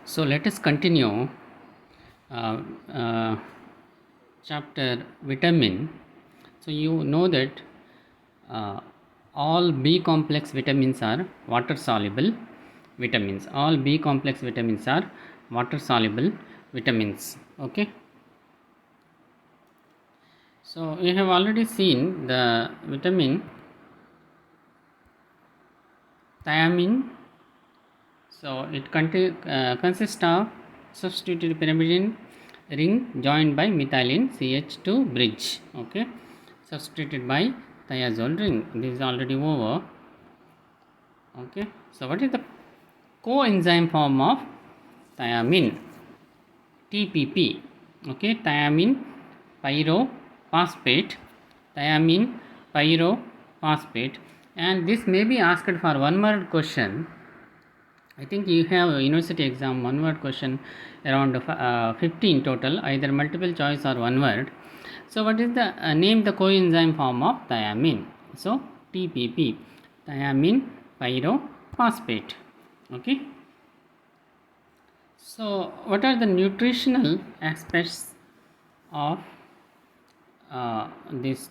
So let us continue uh, uh, chapter vitamin. So you know that uh, all B complex vitamins are water soluble vitamins. All B complex vitamins are water soluble vitamins. Okay. So we have already seen the vitamin thiamine. So it consists of substituted pyrimidine ring joined by methylene CH2 bridge. Okay, substituted by thiazole ring. This is already over. Okay, so what is the coenzyme form of thiamine? TPP. Okay, thiamine pyrophosphate. Thiamine pyrophosphate, and this may be asked for one word question. I think you have a university exam one word question around 15 total, either multiple choice or one word. So what is the name the coenzyme form of thiamine? So TPP, thiamine pyrophosphate. Okay. So what are the nutritional aspects of this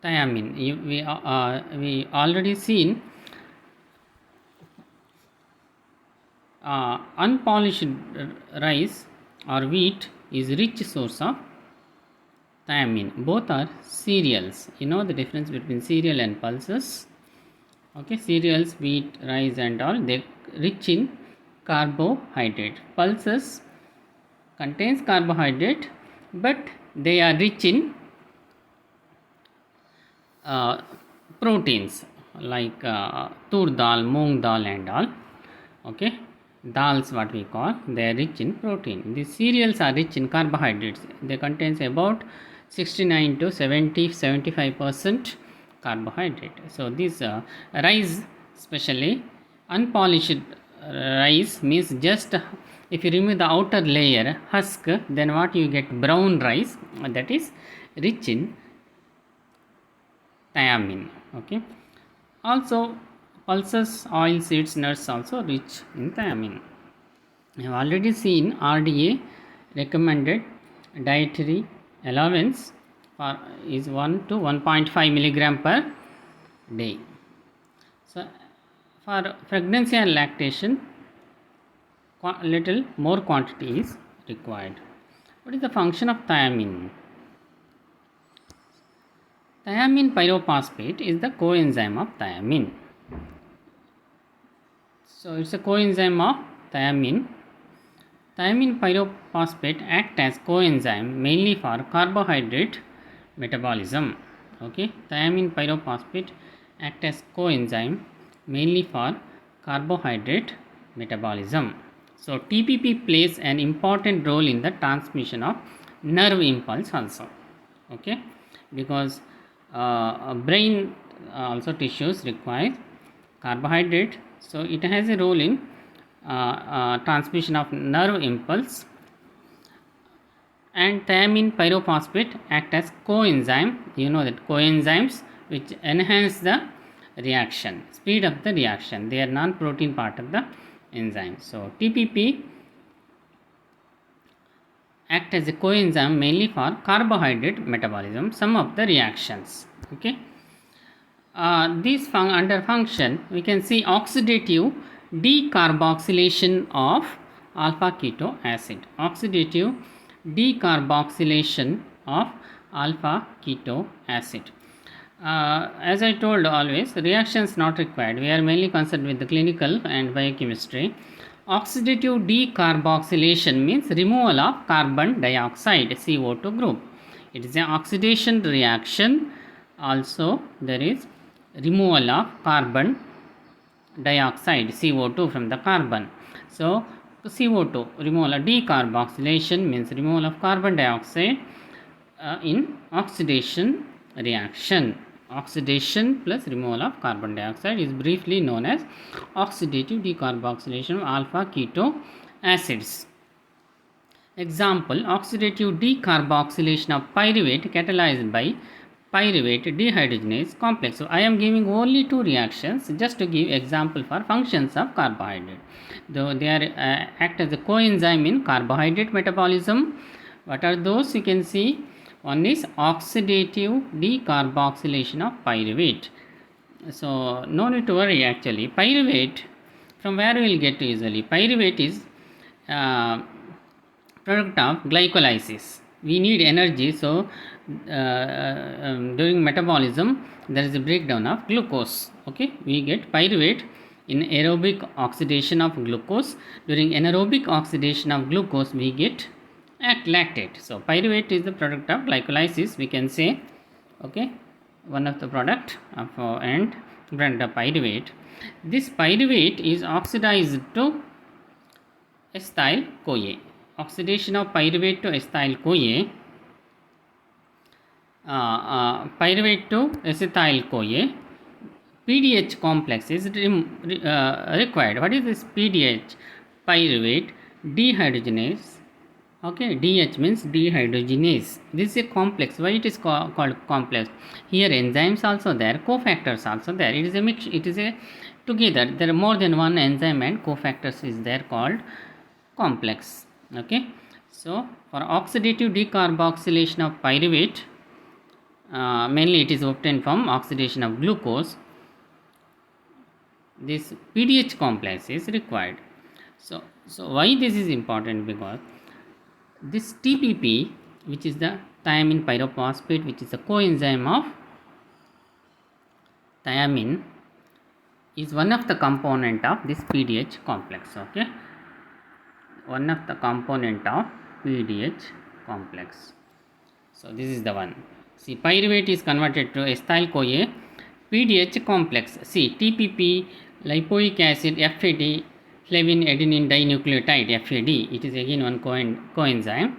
thiamine? We already seen unpolished rice or wheat is rich source of thiamine. Both are cereals. You know the difference between cereal and pulses. Okay, cereals, wheat, rice and all, they rich in carbohydrate. Pulses contains carbohydrate, but they are rich in uh, proteins like tur dal, moong dal and all. Okay, dals what we call, they are rich in protein. These cereals are rich in carbohydrates. They contains about 69 to 75% carbohydrate. So this rice, especially unpolished rice, means just if you remove the outer layer husk, then what you get, brown rice, that is rich in thiamine. Okay, also pulses, oil, seeds, nuts also rich in thiamine. I have already seen RDA recommended dietary allowance for is 1 to 1.5 milligram per day. So for pregnancy and lactation, little more quantity is required. What is the function of thiamine? Thiamine pyrophosphate is the coenzyme of thiamine. So it's a coenzyme of thiamine. Thiamine pyrophosphate act as coenzyme mainly for carbohydrate metabolism. Okay, thiamine pyrophosphate act as coenzyme mainly for carbohydrate metabolism. So TPP plays an important role in the transmission of nerve impulse also. Okay, because brain also tissues require carbohydrate, so it has a role in transmission of nerve impulse. And thiamine pyrophosphate act as coenzyme. You know that coenzymes which enhance the reaction, speed up the reaction, they are non-protein part of the enzyme. So TPP act as a coenzyme mainly for carbohydrate metabolism, some of the reactions. Okay, this under function we can see oxidative decarboxylation of alpha keto acid. Oxidative decarboxylation of alpha keto acid. As I told, always reactions not required. We are mainly concerned with the clinical and biochemistry. Oxidative decarboxylation means removal of carbon dioxide, CO2 group. It is an oxidation reaction. Also there is removal of carbon dioxide, CO2 from the carbon. So CO2 removal, decarboxylation means removal of carbon dioxide in oxidation reaction. Oxidation plus removal of carbon dioxide is briefly known as oxidative decarboxylation of alpha keto acids. Example, oxidative decarboxylation of pyruvate catalyzed by pyruvate dehydrogenase complex. So I am giving only two reactions just to give example for functions of carbohydrate. Though they are act as a coenzyme in carbohydrate metabolism. What are those? You can see one is oxidative decarboxylation of pyruvate. So no need to worry actually. Pyruvate, from where we will get easily? Pyruvate is product of glycolysis. We need energy, so during metabolism there is a breakdown of glucose. Okay, we get pyruvate in aerobic oxidation of glucose. During anaerobic oxidation of glucose we get lactate. So pyruvate is the product of glycolysis, we can say. Okay, one of the product of and product of pyruvate. This pyruvate is oxidized to acyl CoA. Oxidation of pyruvate to acyl CoA, pyruvate to acetyl CoA, PDH complex is required. What is this PDH? Pyruvate dehydrogenase. Okay, DH means dehydrogenase. This is a complex. Why it is called complex? Here enzymes also there, cofactors also there. It is a mix. It is a together. There are more than one enzyme and cofactors is there called complex. Okay, so for oxidative decarboxylation of pyruvate, mainly it is obtained from oxidation of glucose. This PDH complex is required. So why this is important? Because this TPP, which is the thiamine pyrophosphate, which is a coenzyme of thiamine, is one of the component of this PDH complex. Okay, one of the component of PDH complex. So this is the one. See, pyruvate is converted to acyl CoA, PDH complex. See, TPP, lipoic acid, FAD, flavin adenine dinucleotide, FAD. It is again one coenzyme.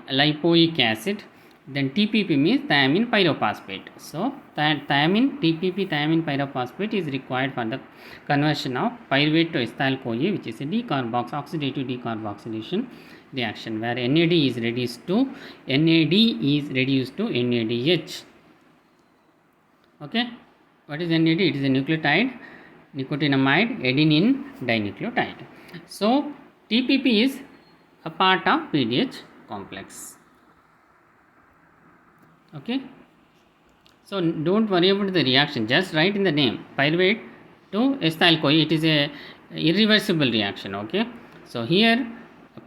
Lipoic acid. Then TPP means thiamine pyrophosphate. So thiamine, TPP, thiamine pyrophosphate is required for the conversion of pyruvate to acyl CoA, which is a oxidative decarboxylation reaction, where NAD is reduced to NADH. Okay, what is NAD? It is a nucleotide, nicotinamide adenine dinucleotide. So TPP is a part of PDH complex. Okay, so don't worry about the reaction, just write in the name pyruvate to acyl CoA. It is a irreversible reaction. Okay, so here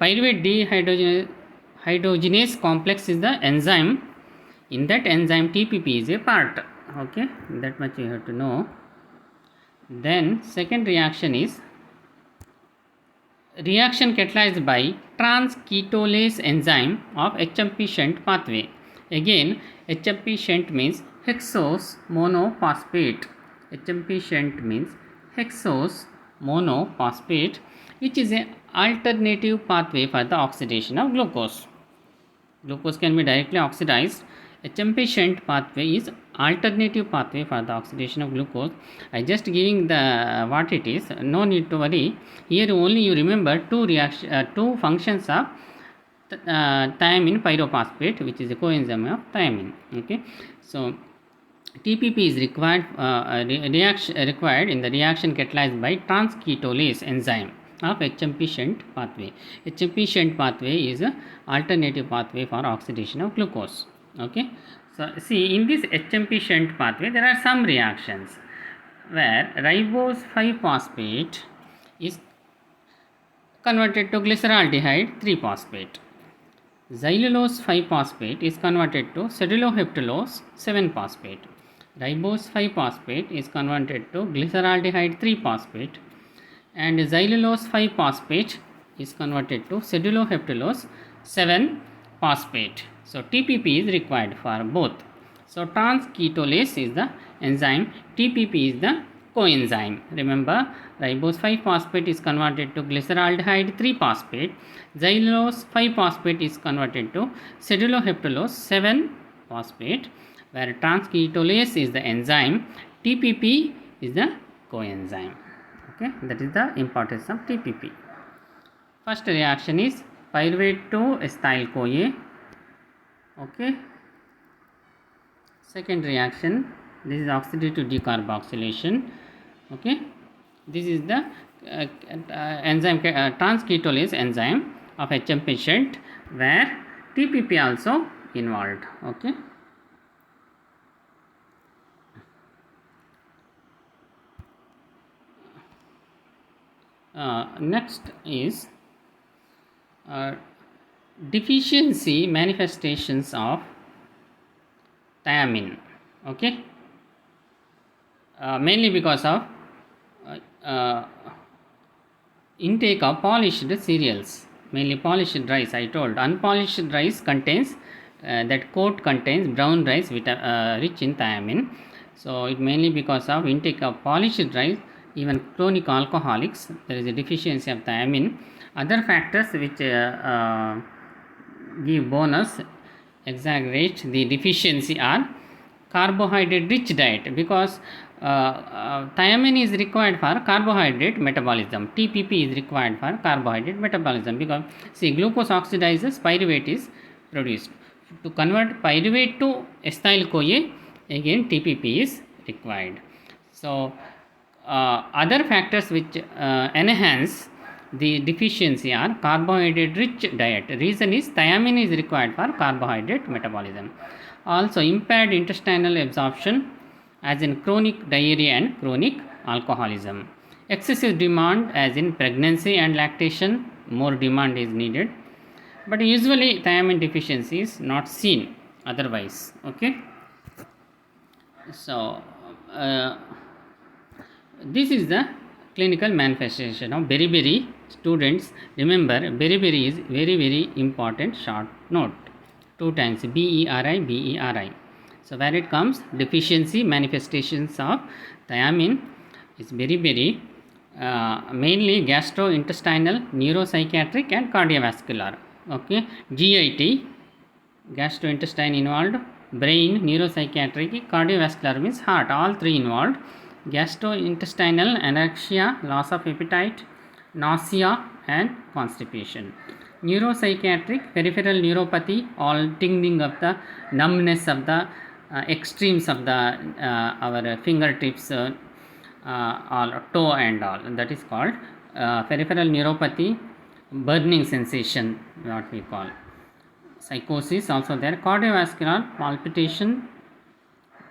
pyruvate dehydrogenase complex is the enzyme. In that enzyme TPP is a part. Okay, that much you have to know. Then second reaction is reaction catalyzed by transketolase enzyme of HMP shunt pathway. Again, HMP shunt means hexose monophosphate. HMP shunt means hexose monophosphate, which is an alternative pathway for the oxidation of glucose. Glucose can be directly oxidized. HMP shunt pathway is alternative pathway for the oxidation of glucose. I just giving the what it is. No need to worry. Here only you remember two functions of thiamine pyrophosphate, which is a coenzyme of thiamine. Okay, so TPP is required required in the reaction catalyzed by transketolase enzyme of HMP shunt pathway. HMP shunt pathway is an alternative pathway for oxidation of glucose. Okay, so see, in this HMP shunt pathway there are some reactions where ribose 5-phosphate is converted to glyceraldehyde 3-phosphate. Xylulose 5-phosphate is converted to ceduloheptulose 7-phosphate. Ribose 5-phosphate is converted to glyceraldehyde 3-phosphate, and xylulose 5-phosphate is converted to ceduloheptulose 7-phosphate. So TPP is required for both. So transketolase is the enzyme, TPP is the coenzyme. Remember, ribose 5-phosphate is converted to glyceraldehyde 3-phosphate. Xylulose 5-phosphate is converted to ceduloheptulose 7-phosphate, where transketolase is the enzyme, TPP is the coenzyme. Okay, that is the importance of TPP. First reaction is pyruvate to acyl CoA. Okay, Second reaction, this is oxidative decarboxylation. Okay, this is the enzyme trans-ketolase enzyme of HM patient where TPP also involved. Okay. Next is deficiency manifestations of thiamine. Okay, mainly because of intake of polished cereals, mainly polished rice. I told unpolished rice contains that quote contains brown rice rich in thiamine. So it mainly because of intake of polished rice. Even chronic alcoholics, there is a deficiency of thiamine. Other factors which give bonus exaggerate the deficiency are carbohydrate rich diet, because thiamine is required for carbohydrate metabolism. TPP is required for carbohydrate metabolism, because see, glucose oxidizes, pyruvate is produced. To convert pyruvate to ethyl CoA, again TPP is required. So other factors which enhance the deficiency are carbohydrate rich diet. Reason is thiamine is required for carbohydrate metabolism. Also impaired intestinal absorption, as in chronic diarrhea and chronic alcoholism. Excessive demand, as in pregnancy and lactation, more demand is needed. But usually thiamine deficiency is not seen otherwise. Okay. So this is the clinical manifestation of beriberi. Students, remember, beriberi is very important. Short note, 2 times BERI. So where it comes, deficiency manifestations of thiamine is beriberi, mainly gastrointestinal, neuropsychiatric and cardiovascular. Okay, GIT, gastrointestine involved, brain, neuropsychiatric, cardiovascular means heart, all three involved. Gastrointestinal, anorexia, loss of appetite, nausea and constipation. Neuropsychiatric, peripheral neuropathy, all tingling of the numbness of the extremes of the our fingertips, or toe and all, that is called peripheral neuropathy, burning sensation, what we call. Psychosis also there. Cardiovascular, palpitation,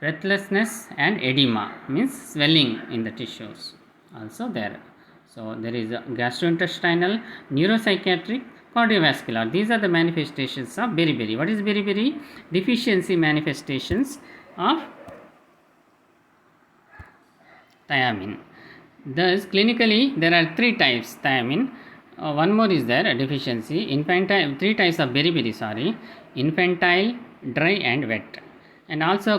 breathlessness and edema, means swelling in the tissues, also there. So there is a gastrointestinal, neuropsychiatric, cardiovascular. These are the manifestations of beriberi. What is beriberi? Deficiency manifestations of thiamine. Thus clinically there are 3 types thiamine. One more is there, a deficiency. Infantile, 3 types of beriberi, sorry. Infantile, dry and wet. And also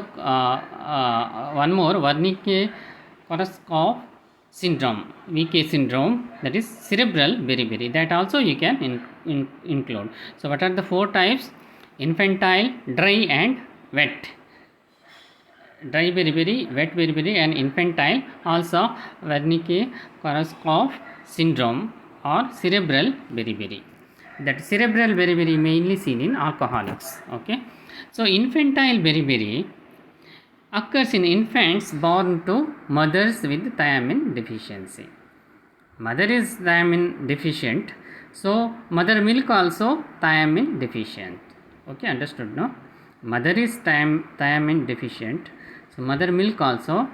one more, Wernicke-Korsakoff syndrome, VK syndrome, that is cerebral beriberi. That also you can include. So what are the 4 types? Infantile, dry and wet. Dry beriberi, wet beriberi and infantile. Also Wernicke-Korsakoff syndrome or cerebral beriberi. That cerebral beriberi mainly seen in alcoholics. Okay. So infantile beriberi occurs in infants born to mothers with thiamine deficiency. Mother is thiamine deficient, so mother milk also thiamine deficient. Okay, understood, no? Mother is thiamine deficient, so mother milk also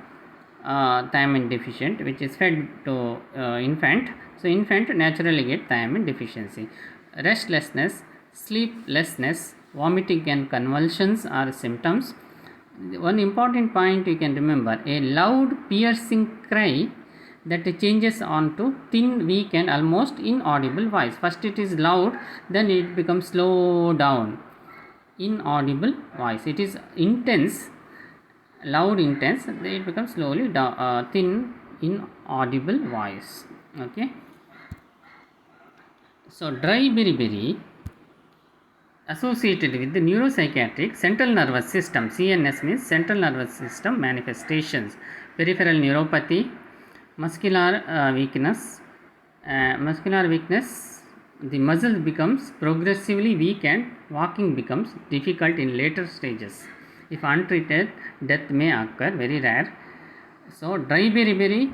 thiamine deficient, which is fed to infant. So infant naturally get thiamine deficiency. Restlessness, sleeplessness, vomiting and convulsions are symptoms. One important point you can remember, a loud piercing cry that changes on to thin, weak and almost inaudible voice. First it is loud, then it becomes slow down, inaudible voice. It is intense, loud, intense, then it becomes slowly down, thin, inaudible voice. Okay. So dry beriberi associated with the neuropsychiatric central nervous system, CNS means central nervous system manifestations, peripheral neuropathy, muscular weakness, the muscle becomes progressively weak and walking becomes difficult in later stages. If untreated, death may occur, very rare. So dry beriberi,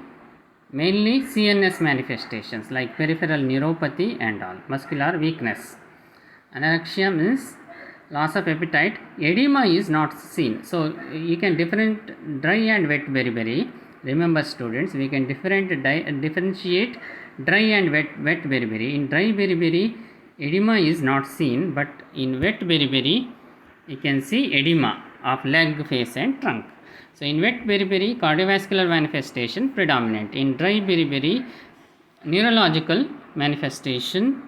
mainly CNS manifestations like peripheral neuropathy and all, muscular weakness. Anorexia means loss of appetite. Edema is not seen. So you can dry and wet beriberi. Remember students, we can differentiate dry and wet beriberi. In dry beriberi, edema is not seen, but in wet beriberi, you can see edema of leg, face and trunk. So in wet beriberi, cardiovascular manifestation predominant. In dry beriberi, neurological manifestation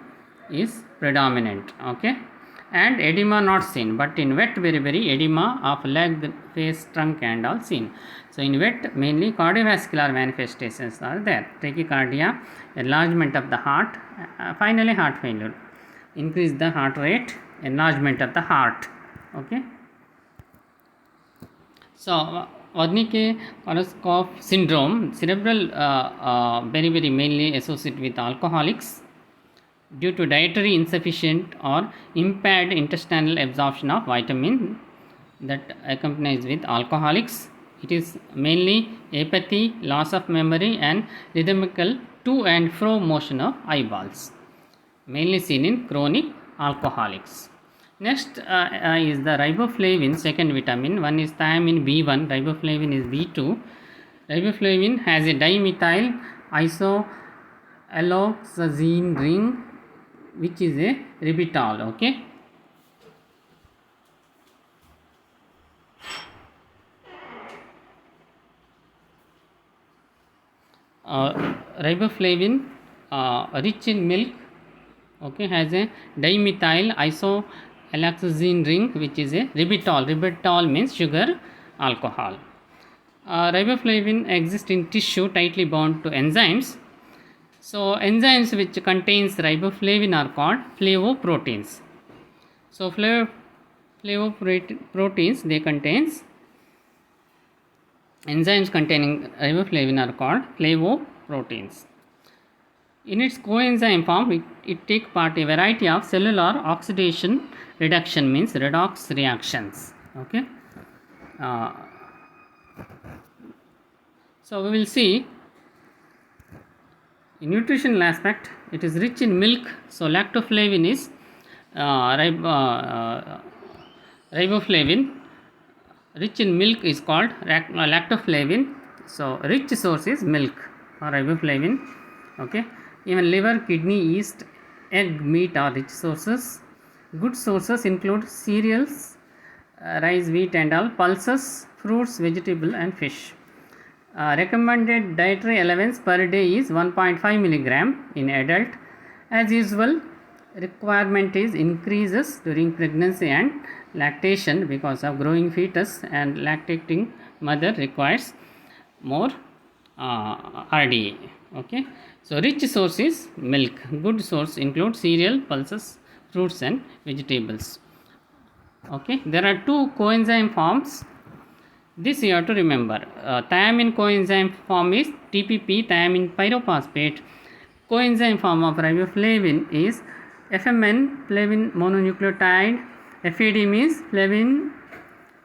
is predominant. Okay, and edema not seen, but in wet beriberi, edema of leg, face, trunk and all seen. So in wet, mainly cardiovascular manifestations are there: tachycardia, enlargement of the heart, finally heart failure, increase the heart rate, enlargement of the heart. Okay. So Wernicke-Korsakoff syndrome, cerebral beriberi mainly associated with alcoholics due to dietary insufficient or impaired intestinal absorption of vitamin that accompanies with alcoholics. It is mainly apathy, loss of memory and rhythmical to and fro motion of eyeballs, mainly seen in chronic alcoholics. Next is the riboflavin, second vitamin. One is thiamine B1, riboflavin is B2. Riboflavin has a dimethyl isoalloxazine ring, which is a ribitol. Okay. Riboflavin rich in milk, okay, has a dimethyl isoalloxazine ring, which is a ribitol. Ribitol means sugar alcohol. Riboflavin exists in tissue tightly bound to enzymes. So enzymes which contains riboflavin are called flavoproteins. So flavoproteins, they contains enzymes containing riboflavin are called flavoproteins. In its coenzyme form, it takes part a variety of cellular oxidation reduction, means redox reactions. Okay. So we will see in nutritional aspect, it is rich in milk. So lactoflavin is riboflavin. Rich in milk is called lactoflavin. So rich source is milk or riboflavin. Okay. Even liver, kidney, yeast, egg, meat are rich sources. Good sources include cereals, rice, wheat and all, pulses, fruits, vegetable and fish. Recommended dietary allowance per day is 1.5 milligram in adult. As usual, requirement is increases during pregnancy and lactation because of growing fetus, and lactating mother requires more RDA. Okay. So rich source is milk. Good source include cereal, pulses, fruits and vegetables. Okay. There are two coenzyme forms. This you have to remember. Thiamine coenzyme form is TPP, thiamine pyrophosphate. Coenzyme form of riboflavin is FMN, flavin mononucleotide. FAD means flavin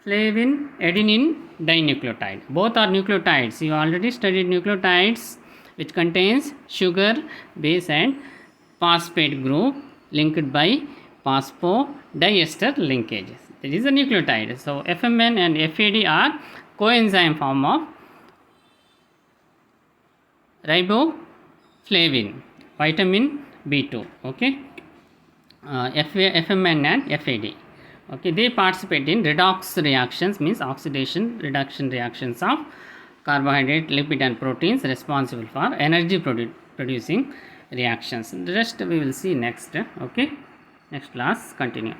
adenine dinucleotide. Both are nucleotides. You already studied nucleotides, which contains sugar, base and phosphate group linked by phosphodiester linkages. That is a nucleotide. So FMN and FAD are coenzyme form of riboflavin, vitamin B2. Okay. FMN and FAD. Okay, they participate in redox reactions, means oxidation reduction reactions of carbohydrate, lipid and proteins responsible for energy producing reactions. The rest we will see next. Okay, next class continue.